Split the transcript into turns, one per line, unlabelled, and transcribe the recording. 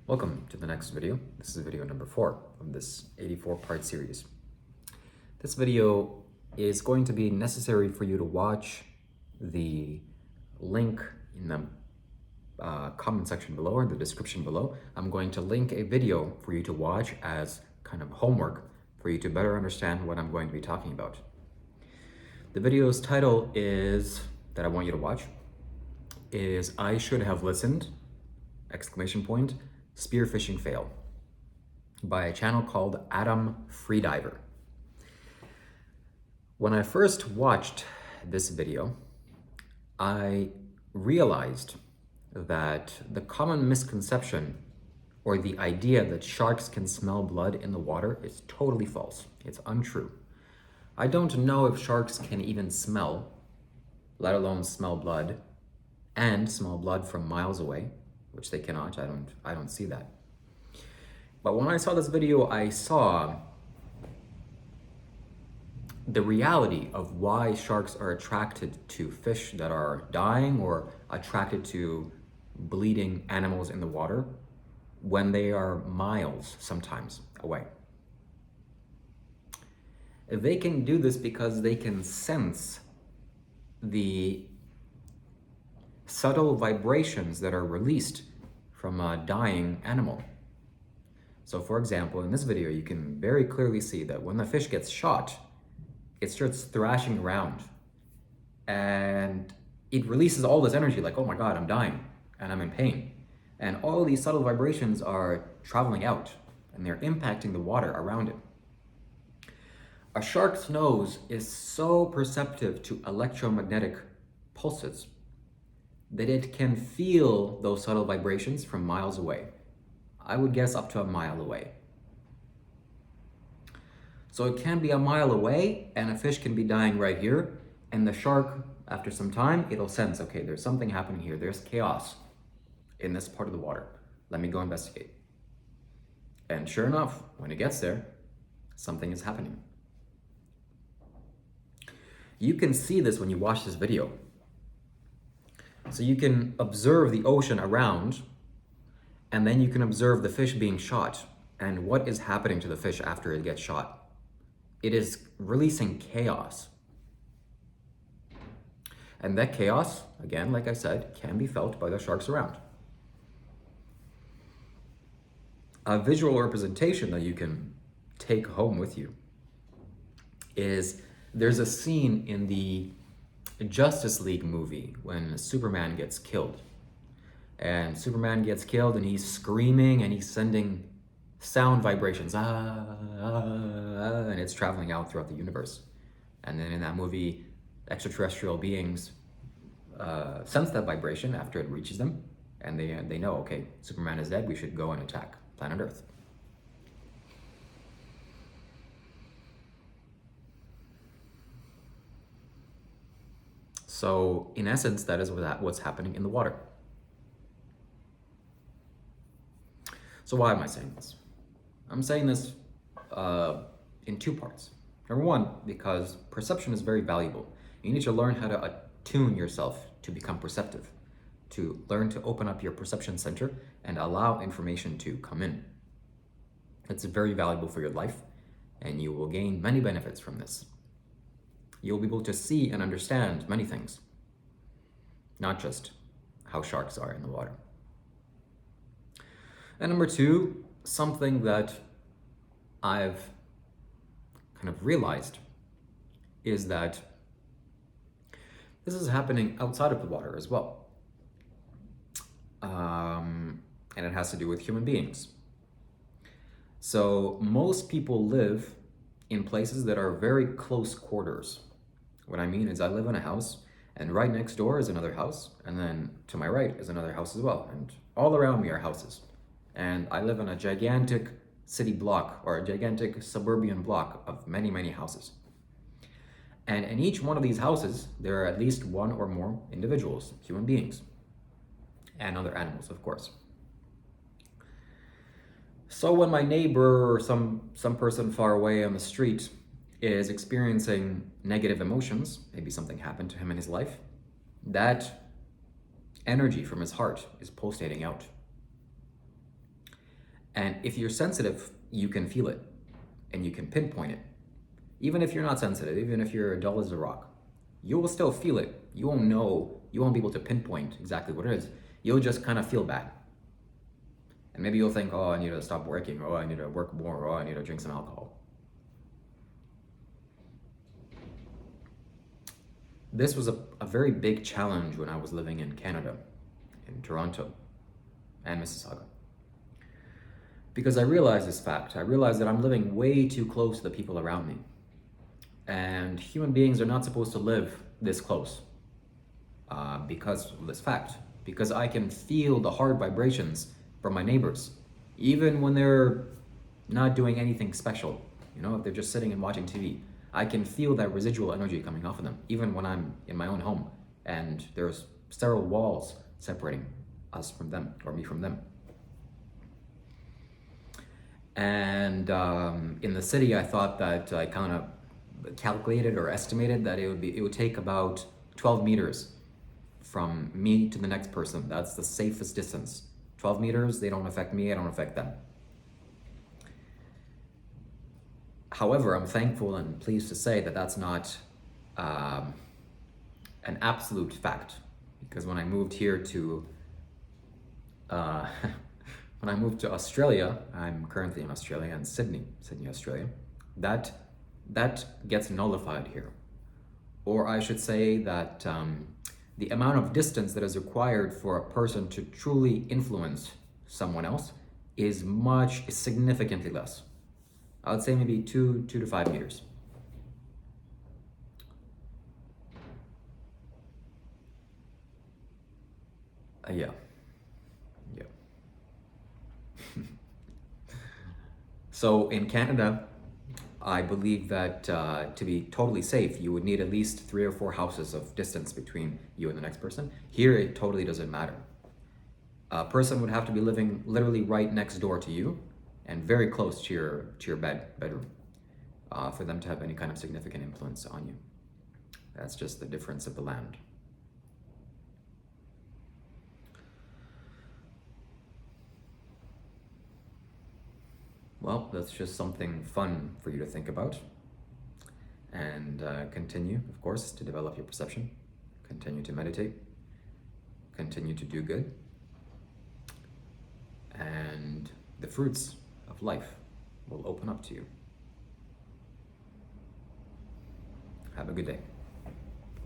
Welcome to the next video. This is video number 4 of this 84-part series. This video is going to be necessary for you to watch the link in the comment section below or the description below. I'm going to link a video for you to watch as kind of homework for you to better understand what I'm going to be talking about. The video's title is, that I want you to watch, is I Should Have Listened! Spearfishing Fail by a channel called Adam Freediver. When I first watched this video, I realized that the common misconception or the idea that sharks can smell blood in the water is totally false. It's untrue. I don't know if sharks can even smell, let alone smell blood, and smell blood from miles away, which they cannot. I don't see that. But when I saw this video, I saw the reality of why sharks are attracted to fish that are dying or attracted to bleeding animals in the water when they are miles sometimes away. They can do this because they can sense the subtle vibrations that are released from a dying animal. So for example, in this video, you can very clearly see that when the fish gets shot, it starts thrashing around and it releases all this energy like, oh my God, I'm dying and I'm in pain. And all these subtle vibrations are traveling out and they're impacting the water around it. A shark's nose is so perceptive to electromagnetic pulses that it can feel those subtle vibrations from miles away. I would guess up to a mile away. So it can be a mile away and a fish can be dying right here, and the shark, after some time, it'll sense, okay, there's something happening here. There's chaos in this part of the water. Let me go investigate. And sure enough, when it gets there, something is happening. You can see this when you watch this video. So you can observe the ocean around, and then you can observe the fish being shot and what is happening to the fish after it gets shot. It is releasing chaos. And that chaos, again, like I said, can be felt by the sharks around. A visual representation that you can take home with you is there's a scene in the Justice League movie when Superman gets killed. And Superman gets killed and he's screaming and he's sending sound vibrations, and it's traveling out throughout the universe. And then in that movie, extraterrestrial beings sense that vibration after it reaches them, and they know, okay, Superman is dead, we should go and attack planet Earth. So in essence, that is what's happening in the water. So why am I saying this? I'm saying this in two parts. Number one, because perception is very valuable. You need to learn how to attune yourself to become perceptive, to learn to open up your perception center and allow information to come in. It's very valuable for your life, and you will gain many benefits from this. You'll be able to see and understand many things, not just how sharks are in the water. And number two, something that I've kind of realized is that this is happening outside of the water as well. And it has to do with human beings. So most people live in places that are very close quarters. What I mean is I live in a house and right next door is another house, and then to my right is another house as well, and all around me are houses. And I live in a gigantic city block or a gigantic suburban block of many, many houses. And in each one of these houses, there are at least one or more individuals, human beings, and other animals, of course. So when my neighbor or some person far away on the street is experiencing negative emotions, maybe something happened to him in his life, that energy from his heart is pulsating out. And if you're sensitive, you can feel it and you can pinpoint it. Even if you're not sensitive, even if you're dull as a rock, you will still feel it. You won't know, you won't be able to pinpoint exactly what it is. You'll just kind of feel bad. And maybe you'll think, oh, I need to stop working, oh, I need to work more, oh, I need to drink some alcohol. This was a very big challenge when I was living in Canada, in Toronto and Mississauga. Because I realized this fact. I realized that I'm living way too close to the people around me. And human beings are not supposed to live this close because of this fact. Because I can feel the hard vibrations from my neighbors, even when they're not doing anything special. You know, if they're just sitting and watching TV, I can feel that residual energy coming off of them, even when I'm in my own home and there's several walls separating us from them, or me from them. And in the city, I thought that I kind of calculated or estimated that it would take about 12 meters from me to the next person. That's the safest distance. 12 meters, they don't affect me, I don't affect them. However, I'm thankful and pleased to say that that's not an absolute fact, because when I moved here to when I moved to Australia, I'm currently in Australia, in Sydney, Australia, that gets nullified here. Or I should say that the amount of distance that is required for a person to truly influence someone else is significantly less. I would say maybe 2 to 5 meters. Yeah. So in Canada, I believe that to be totally safe, you would need at least 3 or 4 houses of distance between you and the next person. Here, it totally doesn't matter. A person would have to be living literally right next door to you and very close to your bedroom for them to have any kind of significant influence on you. That's just the difference of the land. Well, that's just something fun for you to think about. And continue, of course, to develop your perception. Continue to meditate. Continue to do good. And the fruits of life will open up to you. Have a good day.